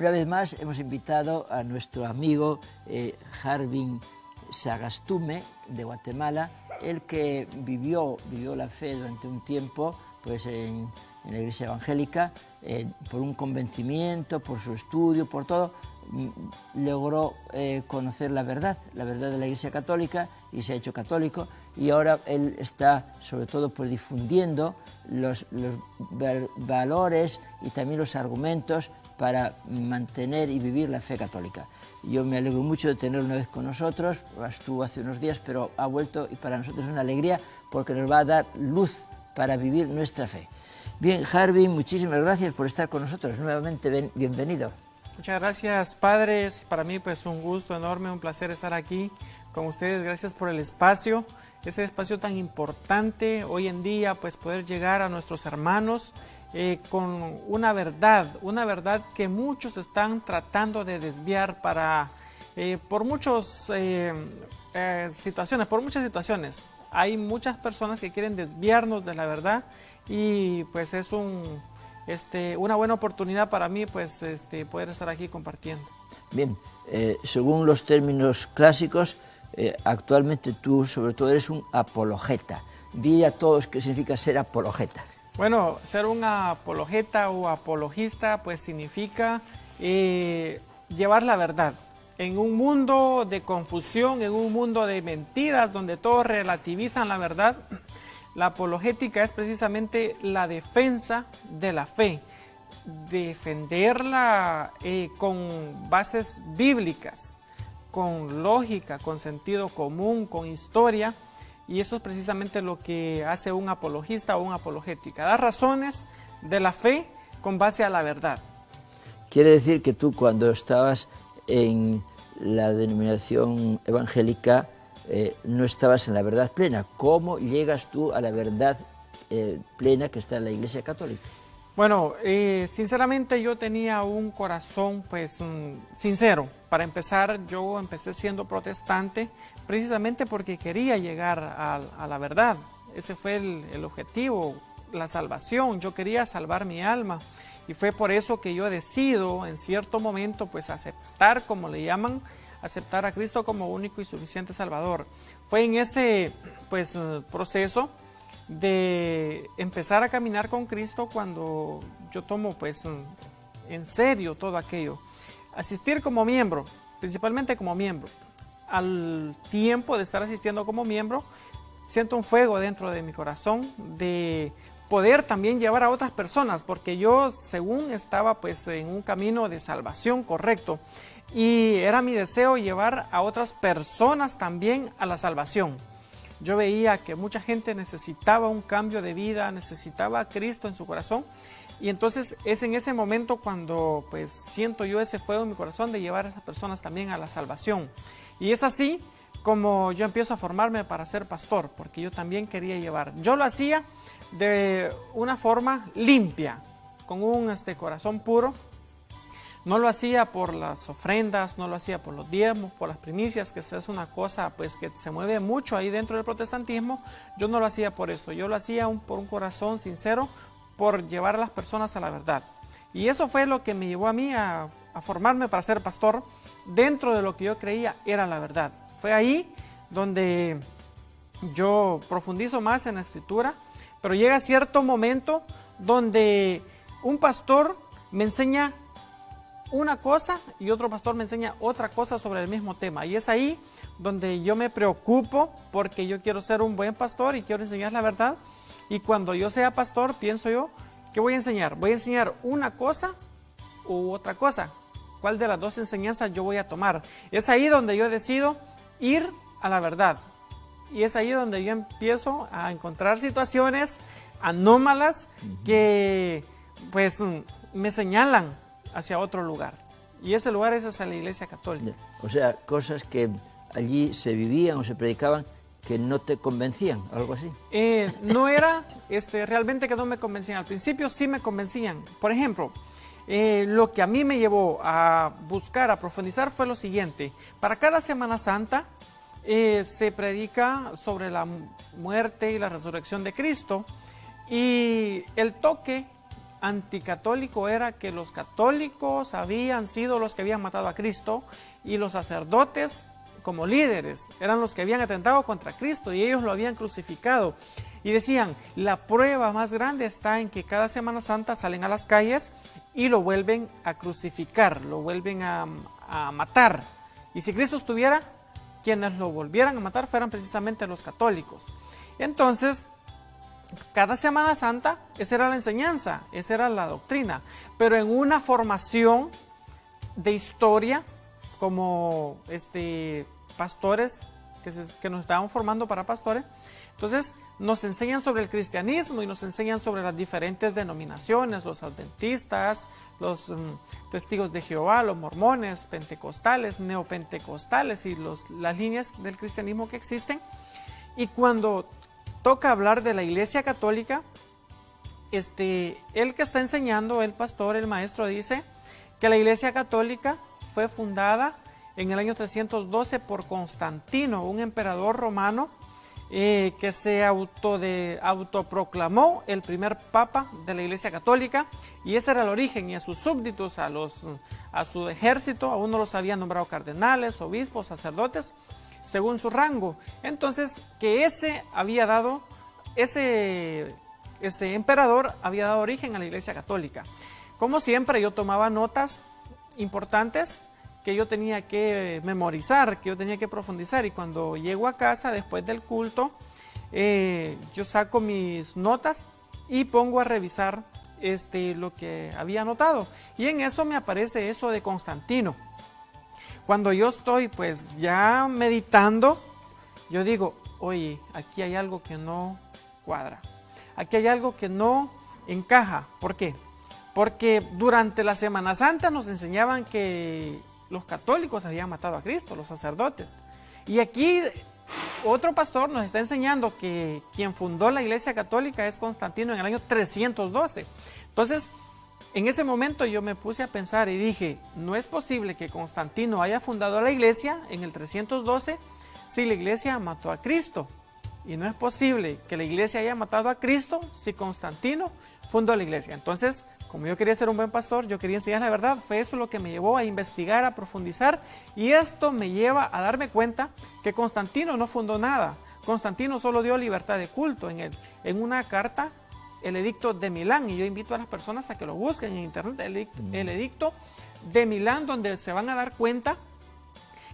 Una vez más hemos invitado a nuestro amigo Jarvin Sagastume de Guatemala, el que vivió la fe durante un tiempo pues en la Iglesia Evangélica, por un convencimiento, por su estudio, por todo, logró conocer la verdad de la Iglesia Católica y se ha hecho católico, y ahora él está sobre todo pues difundiendo los valores y también los argumentos para mantener y vivir la fe católica. Yo me alegro mucho de tenerlo una vez con nosotros, estuvo hace unos días, pero ha vuelto y para nosotros es una alegría porque nos va a dar luz para vivir nuestra fe. Bien, Jarvin, muchísimas gracias por estar con nosotros, nuevamente bienvenido. Muchas gracias, padres, para mí pues un gusto enorme, un placer estar aquí con ustedes, gracias por el espacio, ese espacio tan importante hoy en día, pues poder llegar a nuestros hermanos con una verdad que muchos están tratando de desviar por muchas situaciones. Hay muchas personas que quieren desviarnos de la verdad y pues es una buena oportunidad para mí pues poder estar aquí compartiendo. Bien, según los términos clásicos, actualmente tú sobre todo eres un apologeta. Di a todos qué significa ser apologeta. Bueno, ser un apologeta o apologista pues significa llevar la verdad. En un mundo de confusión, en un mundo de mentiras, donde todos relativizan la verdad, la apologética es precisamente la defensa de la fe, defenderla con bases bíblicas, con lógica, con sentido común, con historia, y eso es precisamente lo que hace un apologista o un apologética, dar razones de la fe con base a la verdad. Quiere decir que tú cuando estabas en la denominación evangélica no estabas en la verdad plena. ¿Cómo llegas tú a la verdad plena que está en la Iglesia Católica? Bueno, sinceramente yo tenía un corazón pues sincero. Para empezar, yo empecé siendo protestante precisamente porque quería llegar a la verdad. Ese fue el objetivo, la salvación. Yo quería salvar mi alma. Y fue por eso que yo decido en cierto momento pues aceptar, como le llaman, aceptar a Cristo como único y suficiente Salvador. Fue en ese pues proceso de empezar a caminar con Cristo cuando yo tomo pues en serio todo aquello. Asistir como miembro, principalmente como miembro. Al tiempo de estar asistiendo como miembro, siento un fuego dentro de mi corazón de poder también llevar a otras personas, porque yo según estaba pues en un camino de salvación correcto y era mi deseo llevar a otras personas también a la salvación. Yo veía que mucha gente necesitaba un cambio de vida, necesitaba a Cristo en su corazón, y entonces es en ese momento cuando pues siento yo ese fuego en mi corazón de llevar a esas personas también a la salvación. Y es así como yo empiezo a formarme para ser pastor, porque yo también quería llevar. Yo lo hacía de una forma limpia, con un corazón puro. No lo hacía por las ofrendas, no lo hacía por los diezmos, por las primicias, que es una cosa pues que se mueve mucho ahí dentro del protestantismo. Yo no lo hacía por eso, yo lo hacía por un corazón sincero, por llevar a las personas a la verdad. Y eso fue lo que me llevó a mí a formarme para ser pastor dentro de lo que yo creía era la verdad. Fue ahí donde yo profundizo más en la Escritura, pero llega cierto momento donde un pastor me enseña una cosa y otro pastor me enseña otra cosa sobre el mismo tema. Y es ahí donde yo me preocupo porque yo quiero ser un buen pastor y quiero enseñar la verdad. Y cuando yo sea pastor, pienso yo, ¿qué voy a enseñar? ¿Voy a enseñar una cosa u otra cosa? ¿Cuál de las dos enseñanzas yo voy a tomar? Es ahí donde yo decido ir a la verdad. Y es ahí donde yo empiezo a encontrar situaciones anómalas que pues me señalan hacia otro lugar. Y ese lugar es hacia la Iglesia Católica. O sea, cosas que allí se vivían o se predicaban que no te convencían, algo así. No era realmente que no me convencían. Al principio sí me convencían. Por ejemplo, lo que a mí me llevó a buscar, a profundizar fue lo siguiente. Para cada Semana Santa se predica sobre la muerte y la resurrección de Cristo. Y el toque anticatólico era que los católicos habían sido los que habían matado a Cristo y los sacerdotes como líderes eran los que habían atentado contra Cristo y ellos lo habían crucificado. Y decían, la prueba más grande está en que cada Semana Santa salen a las calles y lo vuelven a crucificar, lo vuelven a matar. Y si Cristo estuviera, quienes lo volvieran a matar fueran precisamente los católicos. Entonces, cada Semana Santa, esa era la enseñanza, esa era la doctrina, pero en una formación de historia, como pastores que nos estaban formando para pastores, entonces nos enseñan sobre el cristianismo y nos enseñan sobre las diferentes denominaciones, los adventistas, los testigos de Jehová, los mormones, pentecostales, neopentecostales y las líneas del cristianismo que existen. Y cuando toca hablar de la Iglesia Católica, el que está enseñando, el pastor, el maestro, dice que la Iglesia Católica fue fundada en el año 312 por Constantino, un emperador romano que se autoproclamó el primer papa de la Iglesia Católica, y ese era el origen, y a sus súbditos, a su ejército, a uno los habían nombrado cardenales, obispos, sacerdotes, según su rango. Entonces, que ese emperador había dado origen a la Iglesia Católica. Como siempre, yo tomaba notas importantes que yo tenía que memorizar, que yo tenía que profundizar, y cuando llego a casa después del culto, yo saco mis notas y pongo a revisar lo que había anotado, y en eso me aparece eso de Constantino. Cuando yo estoy pues ya meditando, yo digo, oye, aquí hay algo que no cuadra, aquí hay algo que no encaja. ¿Por qué? Porque durante la Semana Santa nos enseñaban que los católicos habían matado a Cristo, los sacerdotes. Y aquí otro pastor nos está enseñando que quien fundó la Iglesia Católica es Constantino en el año 312. Entonces, en ese momento yo me puse a pensar y dije, no es posible que Constantino haya fundado la Iglesia en el 312 si la Iglesia mató a Cristo. Y no es posible que la Iglesia haya matado a Cristo si Constantino fundó la Iglesia. Entonces, como yo quería ser un buen pastor, yo quería enseñar la verdad, fue eso lo que me llevó a investigar, a profundizar, y esto me lleva a darme cuenta que Constantino no fundó nada. Constantino solo dio libertad de culto en una carta, el Edicto de Milán, y yo invito a las personas a que lo busquen en internet, el Edicto de Milán, donde se van a dar cuenta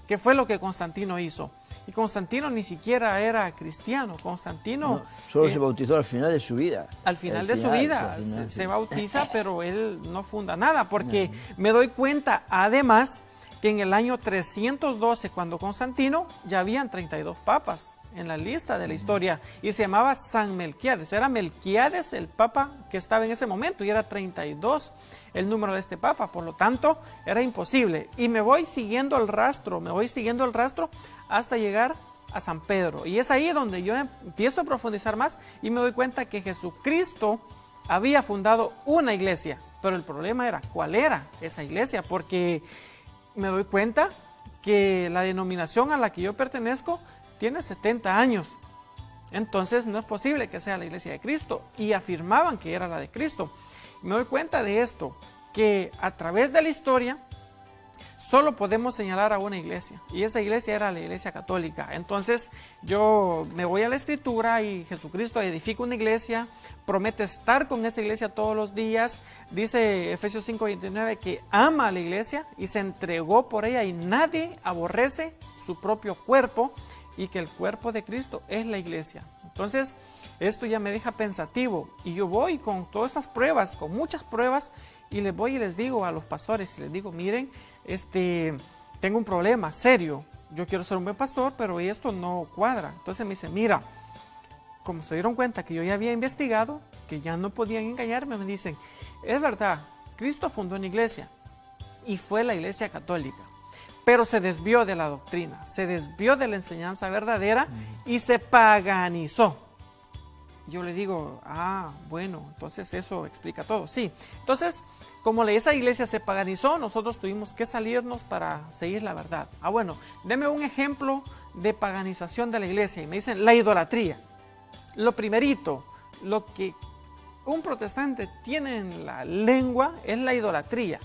qué fue lo que Constantino hizo. Y Constantino ni siquiera era cristiano. Constantino no, solo se bautizó al final de su vida. Al final de su vida se bautiza, pero él no funda nada, porque me doy cuenta además que en el año 312, cuando Constantino, ya habían 32 papas en la lista de la historia, y se llamaba San Melquiades. Era Melquiades el papa que estaba en ese momento, y era 32 el número de este papa, por lo tanto era imposible. Y me voy siguiendo el rastro hasta llegar a San Pedro, y es ahí donde yo empiezo a profundizar más y me doy cuenta que Jesucristo había fundado una iglesia, pero el problema era cuál era esa iglesia, porque me doy cuenta que la denominación a la que yo pertenezco tiene 70 años, entonces no es posible que sea la Iglesia de Cristo, y afirmaban que era la de Cristo. Me doy cuenta de esto, que a través de la historia solo podemos señalar a una iglesia, y esa iglesia era la Iglesia Católica. Entonces yo me voy a la Escritura y Jesucristo edifica una iglesia, promete estar con esa iglesia todos los días. Dice Efesios 5:29 que ama a la iglesia y se entregó por ella, y nadie aborrece su propio cuerpo, y que el cuerpo de Cristo es la iglesia. Entonces, esto ya me deja pensativo, y yo voy con todas estas pruebas, con muchas pruebas, y les voy y les digo a los pastores, les digo, miren, tengo un problema serio, yo quiero ser un buen pastor, pero esto no cuadra. Entonces me dice, mira, como se dieron cuenta que yo ya había investigado, que ya no podían engañarme, me dicen, es verdad, Cristo fundó una iglesia, y fue la Iglesia Católica, pero se desvió de la doctrina, se desvió de la enseñanza verdadera y se paganizó. Yo le digo, bueno, entonces eso explica todo. Sí, entonces, como esa iglesia se paganizó, nosotros tuvimos que salirnos para seguir la verdad. Bueno, deme un ejemplo de paganización de la iglesia. Y me dicen, la idolatría. Lo primerito, lo que un protestante tiene en la lengua es la idolatría.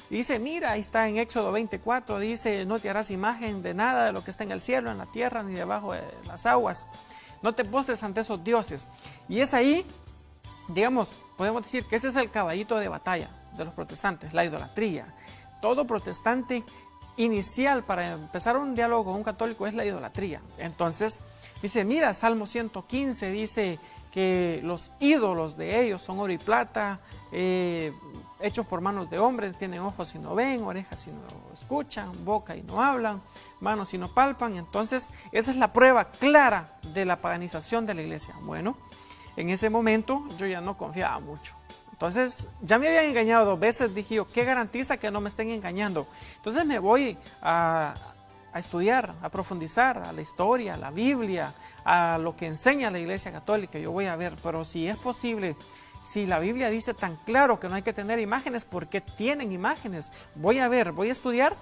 Dice, mira, ahí está en Éxodo 24, dice, no te harás imagen de nada de lo que está en el cielo, en la tierra, ni debajo de las aguas. No te postres ante esos dioses. Y es ahí, digamos, podemos decir que ese es el caballito de batalla de los protestantes, la idolatría. Todo protestante inicial para empezar un diálogo con un católico es la idolatría. Entonces, dice, mira, Salmo 115 dice que los ídolos de ellos son oro y plata, hechos por manos de hombres, tienen ojos y no ven, orejas y no escuchan, boca y no hablan, manos y no palpan. Entonces, esa es la prueba clara de la paganización de la iglesia. Bueno, en ese momento yo ya no confiaba mucho. Entonces, ya me habían engañado 2 veces, dije yo, ¿qué garantiza que no me estén engañando? Entonces me voy a estudiar, a profundizar a la historia, a la Biblia, a lo que enseña la Iglesia Católica. Yo voy a ver, pero si es posible, si la Biblia dice tan claro que no hay que tener imágenes, ¿por qué tienen imágenes? Voy a ver, voy a estudiar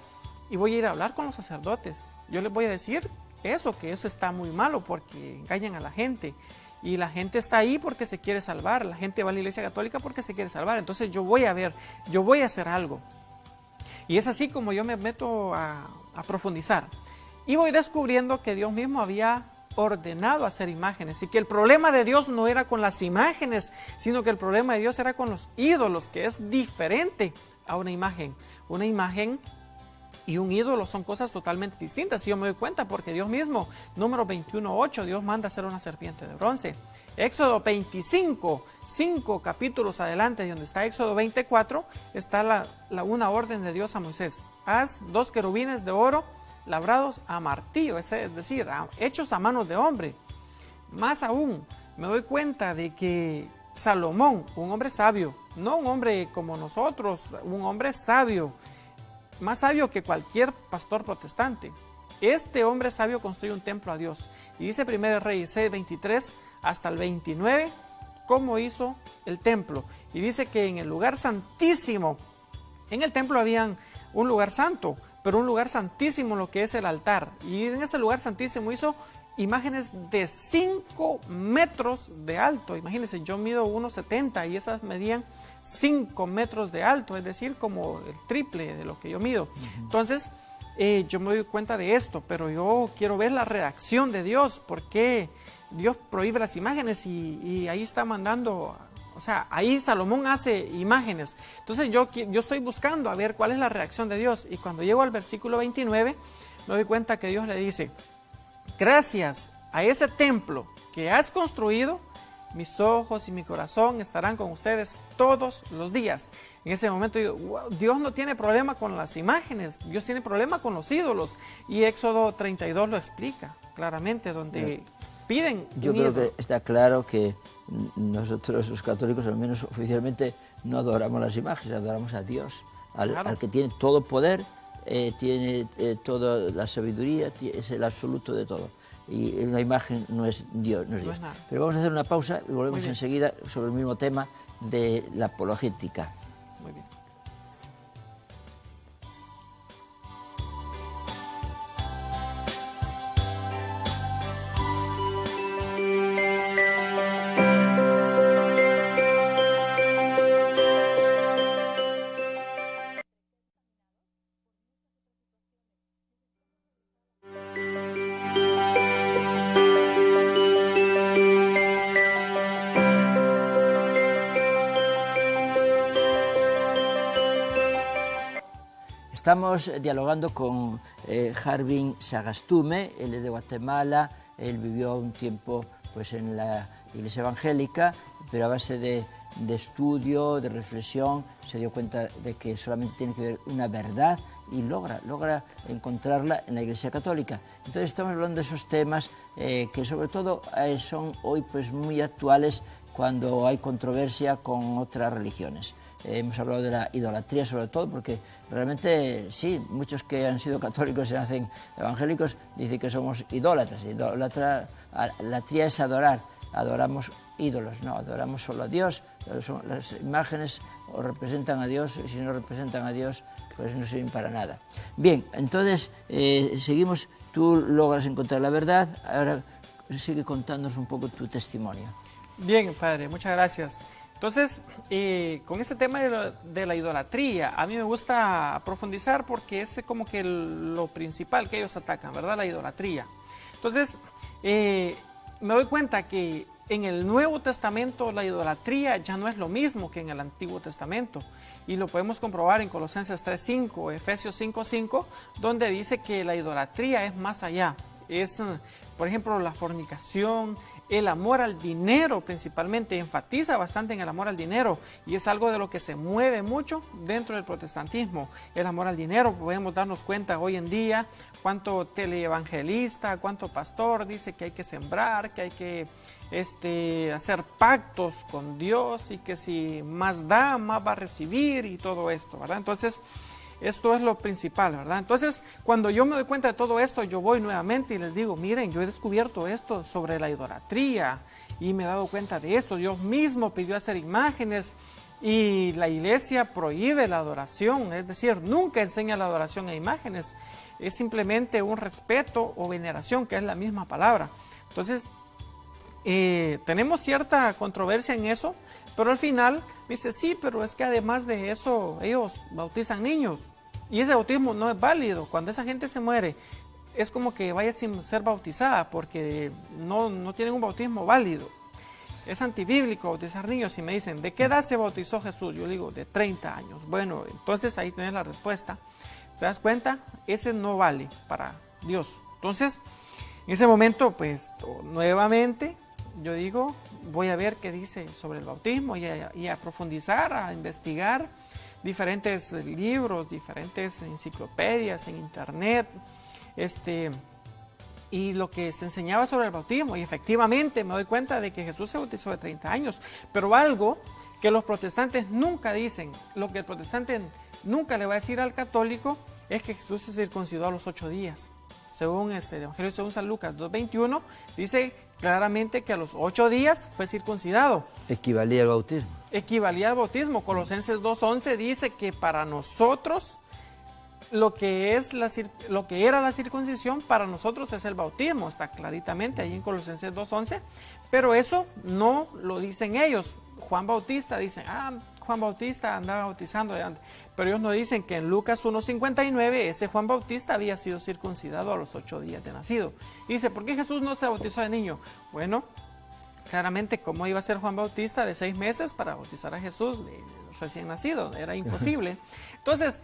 y voy a ir a hablar con los sacerdotes. Yo les voy a decir eso, que eso está muy malo porque engañan a la gente. Y la gente está ahí porque se quiere salvar, la gente va a la Iglesia Católica porque se quiere salvar. Entonces yo voy a ver, yo voy a hacer algo. Y es así como yo me meto a profundizar. Y voy descubriendo que Dios mismo había ordenado hacer imágenes y que el problema de Dios no era con las imágenes, sino que el problema de Dios era con los ídolos, que es diferente a una imagen. Una imagen y un ídolo son cosas totalmente distintas, y yo me doy cuenta porque Dios mismo, Números 21:8, Dios manda hacer una serpiente de bronce. Éxodo 25, 5 capítulos adelante, donde está Éxodo 24, está una orden de Dios a Moisés. Haz 2 querubines de oro labrados a martillo, es decir, hechos a manos de hombre. Más aún, me doy cuenta de que Salomón, un hombre sabio, no un hombre como nosotros, un hombre sabio, más sabio que cualquier pastor protestante. Este hombre sabio construye un templo a Dios. Y dice 1 Reyes 6:23 hasta el 29, cómo hizo el templo. Y dice que en el lugar santísimo, en el templo había un lugar santo, pero un lugar santísimo lo que es el altar. Y en ese lugar santísimo hizo imágenes de 5 metros de alto. Imagínense, yo mido 1,70 y esas medían 5 metros de alto, es decir, como el triple de lo que yo mido. Entonces, yo me doy cuenta de esto, pero yo quiero ver la reacción de Dios, porque Dios prohíbe las imágenes y ahí está mandando, o sea, ahí Salomón hace imágenes. Entonces yo estoy buscando a ver cuál es la reacción de Dios, y cuando llego al versículo 29, me doy cuenta que Dios le dice, gracias a ese templo que has construido, mis ojos y mi corazón estarán con ustedes todos los días. En ese momento digo, wow, Dios no tiene problema con las imágenes, Dios tiene problema con los ídolos. Y Éxodo 32 lo explica claramente, donde piden Yo creo que está claro que nosotros los católicos, al menos oficialmente, no adoramos las imágenes, adoramos a Dios, al que tiene todo poder, tiene toda la sabiduría, es el absoluto de todo. Y una imagen no es Dios, no es Dios. Pero vamos a hacer una pausa y volvemos enseguida sobre el mismo tema de la apologética. Muy bien. Estamos dialogando con Harbin Sagastume, él es de Guatemala, él vivió un tiempo pues, en la Iglesia Evangélica, pero a base de estudio, de reflexión, se dio cuenta de que solamente tiene que ver una verdad y logra encontrarla en la Iglesia Católica. Entonces estamos hablando de esos temas que sobre todo son hoy pues, muy actuales cuando hay controversia con otras religiones. Hemos hablado de la idolatría sobre todo porque realmente sí, muchos que han sido católicos y se hacen evangélicos dicen que somos idólatras. Idolatría es adorar, adoramos ídolos, no, adoramos solo a Dios. Las imágenes o representan a Dios y si no representan a Dios pues no sirven para nada. Bien, entonces seguimos, tú logras encontrar la verdad, ahora sigue contándonos un poco tu testimonio. Bien, padre, muchas gracias. Entonces, con este tema de la idolatría, a mí me gusta profundizar porque es como que lo principal que ellos atacan, ¿verdad? La idolatría. Entonces, me doy cuenta que en el Nuevo Testamento la idolatría ya no es lo mismo que en el Antiguo Testamento. Y lo podemos comprobar en Colosenses 3:5, Efesios 5:5, donde dice que la idolatría es más allá. Es, por ejemplo, la fornicación, el amor al dinero principalmente, enfatiza bastante en el amor al dinero y es algo de lo que se mueve mucho dentro del protestantismo. El amor al dinero, podemos darnos cuenta hoy en día cuánto teleevangelista, cuánto pastor dice que hay que sembrar, que hay que hacer pactos con Dios y que si más da, más va a recibir y todo esto, ¿verdad? Entonces, esto es lo principal, ¿verdad? Entonces, cuando yo me doy cuenta de todo esto, yo voy nuevamente y les digo, miren, yo he descubierto esto sobre la idolatría y me he dado cuenta de esto. Dios mismo pidió hacer imágenes y la iglesia prohíbe la adoración, es decir, nunca enseña la adoración a imágenes. Es simplemente un respeto o veneración, que es la misma palabra. Entonces, tenemos cierta controversia en eso, pero al final me dice, sí, pero es que además de eso, ellos bautizan niños. Y ese bautismo no es válido. Cuando esa gente se muere, es como que vaya sin ser bautizada, porque no tienen un bautismo válido. Es antibíblico bautizar niños. Y me dicen, ¿de qué edad se bautizó Jesús? Yo digo, de 30 años. Bueno, entonces ahí tenés la respuesta. ¿Te das cuenta? Ese no vale para Dios. Entonces, en ese momento, pues, nuevamente, yo digo, voy a ver qué dice sobre el bautismo y a profundizar, a investigar diferentes libros, diferentes enciclopedias en internet, y lo que se enseñaba sobre el bautismo. Y efectivamente me doy cuenta de que Jesús se bautizó de 30 años, pero algo que los protestantes nunca dicen, lo que el protestante nunca le va a decir al católico, es que Jesús se circuncidó a los 8 días. Según el Evangelio según San Lucas 2:21, dice claramente que a los 8 días fue circuncidado. Equivalía al bautismo. Equivalía al bautismo. Colosenses 2:11 dice que para nosotros lo que era la circuncisión, para nosotros es el bautismo. Está claritamente ahí en Colosenses 2:11, pero eso no lo dicen ellos. Juan Bautista dice, Juan Bautista andaba bautizando de antes. Pero ellos no dicen que en Lucas 1:59 ese Juan Bautista había sido circuncidado a los 8 días de nacido. Y dice, ¿por qué Jesús no se bautizó de niño? Bueno, claramente, ¿cómo iba a ser Juan Bautista de 6 meses para bautizar a Jesús de recién nacido? Era imposible. Entonces,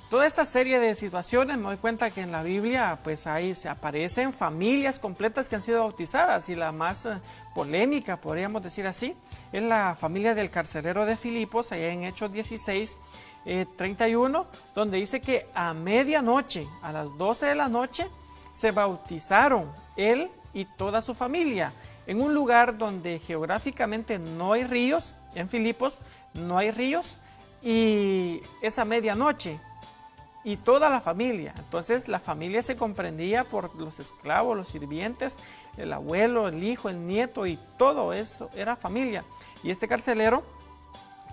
toda esta serie de situaciones, me doy cuenta que en la Biblia pues ahí se aparecen familias completas que han sido bautizadas, y la más polémica, podríamos decir así, es la familia del carcelero de Filipos, allá en Hechos 16:31, donde dice que a medianoche, a las 12 de la noche, se bautizaron él y toda su familia, en un lugar donde geográficamente no hay ríos. En Filipos no hay ríos, y es a medianoche. Y toda la familia, entonces la familia se comprendía por los esclavos, los sirvientes, el abuelo, el hijo, el nieto, y todo eso era familia. Y este carcelero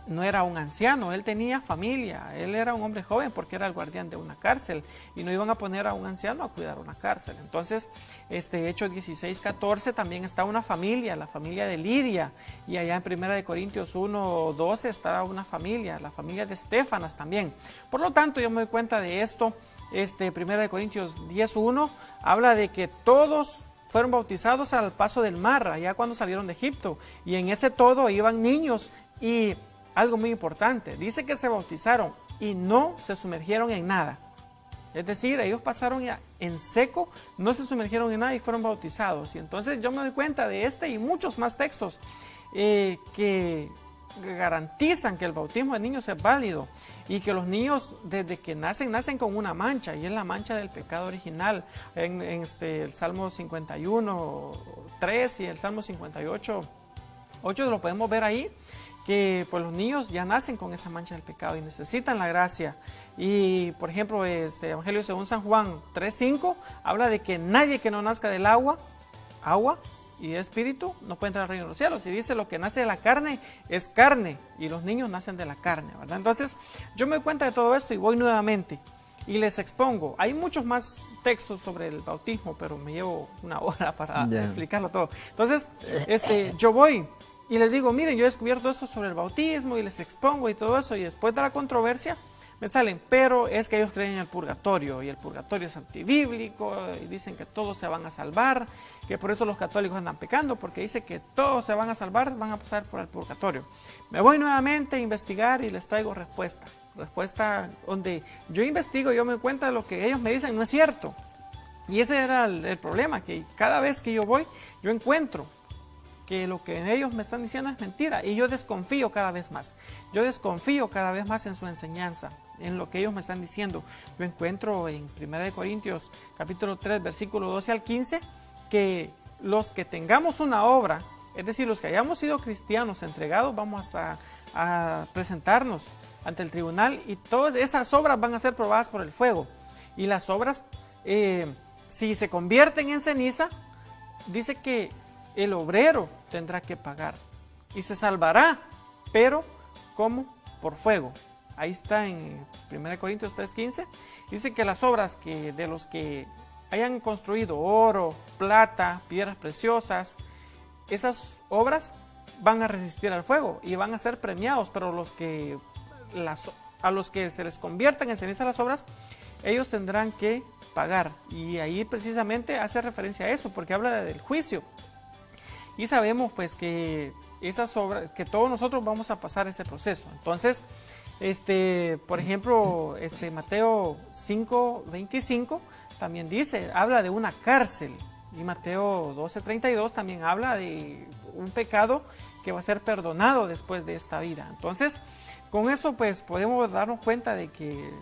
no era un anciano, él tenía familia, él era un hombre joven porque era el guardián de una cárcel, y no iban a poner a un anciano a cuidar una cárcel. Entonces, Hechos 16:14 también está una familia, la familia de Lidia, y allá en 1 Corintios 1:12 está una familia, la familia de Estéfanas también. Por lo tanto, yo me doy cuenta de esto. 1 Corintios 10:1 habla de que todos fueron bautizados al paso del mar, allá cuando salieron de Egipto, y en ese todo iban niños. Y algo muy importante, dice que se bautizaron y no se sumergieron en nada. Es decir, ellos pasaron ya en seco, no se sumergieron en nada y fueron bautizados. Y entonces yo me doy cuenta de y muchos más textos que garantizan que el bautismo de niños es válido, y que los niños desde que nacen con una mancha, y es la mancha del pecado original. En el Salmo 51:3 y el Salmo 58:8 lo podemos ver ahí, que pues los niños ya nacen con esa mancha del pecado y necesitan la gracia. Y por ejemplo, Evangelio según San Juan 3:5 habla de que nadie que no nazca del agua y de espíritu no puede entrar al reino de los cielos. Y dice, lo que nace de la carne es carne, y los niños nacen de la carne, ¿verdad? Entonces yo me doy cuenta de todo esto y voy nuevamente y les expongo. Hay muchos más textos sobre el bautismo, pero me llevo una hora para explicarlo todo. Entonces yo voy y les digo, miren, yo he descubierto esto sobre el bautismo y les expongo y todo eso, y después de la controversia me salen, pero es que ellos creen en el purgatorio y el purgatorio es antibíblico y dicen que todos se van a salvar, que por eso los católicos andan pecando, porque dice que todos se van a salvar, van a pasar por el purgatorio. Me voy nuevamente a investigar y les traigo respuesta donde yo investigo, yo me doy cuenta de lo que ellos me dicen no es cierto. Y ese era el problema, que cada vez que yo voy, yo encuentro que lo que ellos me están diciendo es mentira, y yo desconfío cada vez más. Yo desconfío cada vez más en su enseñanza, en lo que ellos me están diciendo. Yo encuentro en 1 Corintios capítulo 3, versículo 12 al 15, que los que tengamos una obra, es decir, los que hayamos sido cristianos entregados, vamos a presentarnos ante el tribunal, y todas esas obras van a ser probadas por el fuego. Y las obras, si se convierten en ceniza, dice que el obrero tendrá que pagar y se salvará, pero ¿cómo? Por fuego. Ahí está en 1 Corintios 3:15. Dice que las obras de los que hayan construido oro, plata, piedras preciosas, esas obras van a resistir al fuego y van a ser premiados, pero a los que se les conviertan en ceniza las obras, ellos tendrán que pagar. Y ahí precisamente hace referencia a eso, porque habla del juicio. Y sabemos pues que esas obras, que todos nosotros vamos a pasar ese proceso. Entonces, por ejemplo, Mateo 5:25 también habla de una cárcel. Y Mateo 12:32 también habla de un pecado que va a ser perdonado después de esta vida. Entonces, con eso pues podemos darnos cuenta de que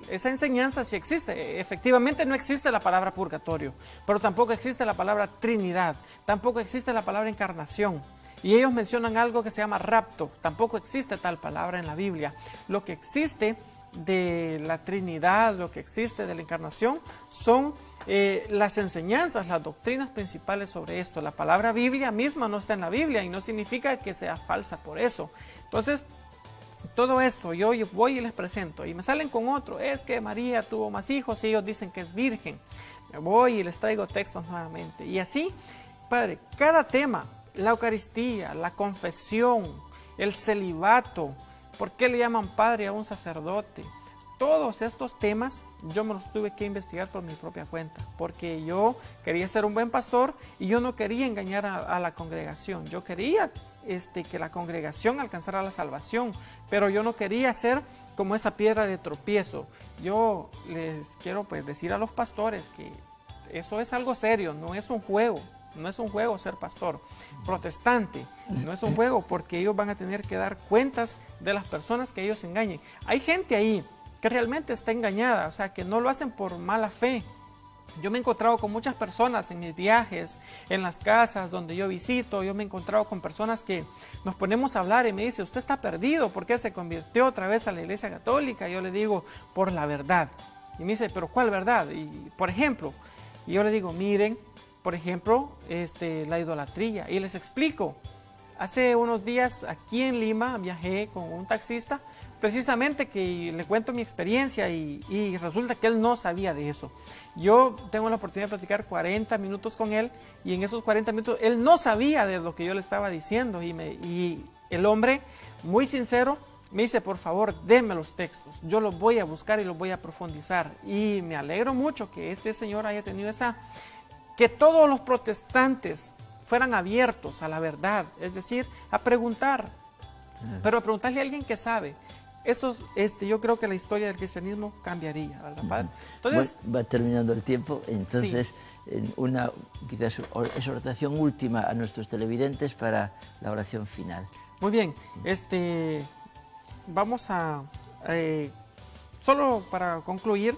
esa enseñanza sí existe. Efectivamente no existe la palabra purgatorio, pero tampoco existe la palabra Trinidad, tampoco existe la palabra encarnación. Y ellos mencionan algo que se llama rapto, tampoco existe tal palabra en la Biblia. Lo que existe de la Trinidad, lo que existe de la encarnación, son las enseñanzas, las doctrinas principales sobre esto. La palabra Biblia misma no está en la Biblia y no significa que sea falsa por eso. Entonces, todo esto yo voy y les presento y me salen con otro, es que María tuvo más hijos y ellos dicen que es virgen. Me voy y les traigo textos nuevamente. Y así, Padre, cada tema, la Eucaristía, la confesión, el celibato, ¿por qué le llaman padre a un sacerdote? Todos estos temas yo me los tuve que investigar por mi propia cuenta, porque yo quería ser un buen pastor y yo no quería engañar a la congregación. Yo quería que la congregación alcanzara la salvación, pero yo no quería ser como esa piedra de tropiezo. Yo les quiero pues decir a los pastores que eso es algo serio, no es un juego. No es un juego ser pastor protestante, no es un juego, porque ellos van a tener que dar cuentas de las personas que ellos engañen. Hay gente ahí que realmente está engañada, o sea, que no lo hacen por mala fe. Yo me he encontrado con muchas personas en mis viajes, en las casas donde yo visito. Yo me he encontrado con personas que nos ponemos a hablar y me dice, usted está perdido, ¿por qué se convirtió otra vez a la Iglesia Católica? Yo le digo, por la verdad. Y me dice, ¿pero cuál verdad? Y por ejemplo, y yo le digo, miren, por ejemplo, la idolatría. Y les explico. Hace unos días aquí en Lima viajé con un taxista, precisamente que le cuento mi experiencia y resulta que él no sabía de eso. Yo tengo la oportunidad de platicar 40 minutos con él y en esos 40 minutos él no sabía de lo que yo le estaba diciendo y el hombre, muy sincero, me dice, por favor, denme los textos, yo los voy a buscar y los voy a profundizar. Y me alegro mucho que este señor haya tenido que todos los protestantes fueran abiertos a la verdad, es decir, a preguntar, pero a preguntarle a alguien que sabe. Eso, yo creo que la historia del cristianismo cambiaría, ¿verdad, Padre? Entonces, va terminando el tiempo, entonces sí. Una quizás exhortación última a nuestros televidentes para la oración final. Muy bien, vamos a, solo para concluir,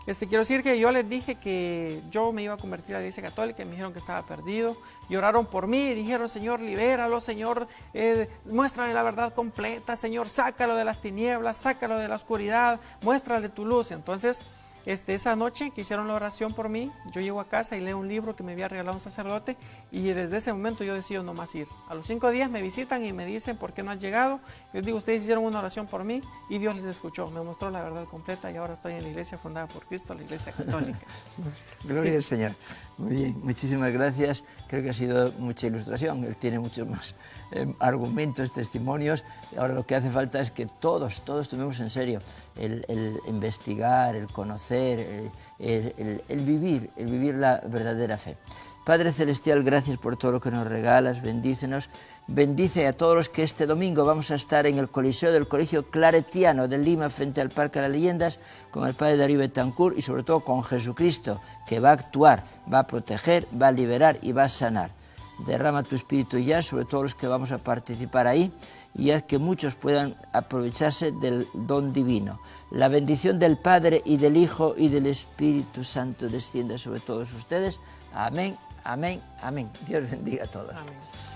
quiero decir que yo les dije que yo me iba a convertir a la Iglesia Católica y me dijeron que estaba perdido. Y oraron por mí y dijeron, Señor, libéralo, Señor, muéstrale la verdad completa, Señor, sácalo de las tinieblas, sácalo de la oscuridad, muéstrale tu luz. Y entonces Esa noche que hicieron la oración por mí, yo llego a casa y leo un libro que me había regalado un sacerdote y desde ese momento yo decido no más ir. A los 5 días me visitan y me dicen ¿por qué no has llegado? Yo les digo, ustedes hicieron una oración por mí y Dios les escuchó, me mostró la verdad completa y ahora estoy en la iglesia fundada por Cristo, la iglesia católica. Gloria al Señor. Muy bien, muchísimas gracias. Creo que ha sido mucha ilustración. Él tiene muchos más argumentos, testimonios. Ahora lo que hace falta es que todos tomemos en serio el investigar, el conocer, el vivir la verdadera fe. Padre Celestial, gracias por todo lo que nos regalas, bendícenos. Bendice a todos los que este domingo vamos a estar en el Coliseo del Colegio Claretiano de Lima, frente al Parque de las Leyendas, con el Padre Darío Betancourt y sobre todo con Jesucristo, que va a actuar, va a proteger, va a liberar y va a sanar. Derrama tu Espíritu ya sobre todos los que vamos a participar ahí y haz que muchos puedan aprovecharse del don divino. La bendición del Padre y del Hijo y del Espíritu Santo descienda sobre todos ustedes. Amén, amén, amén. Dios bendiga a todos. Amén.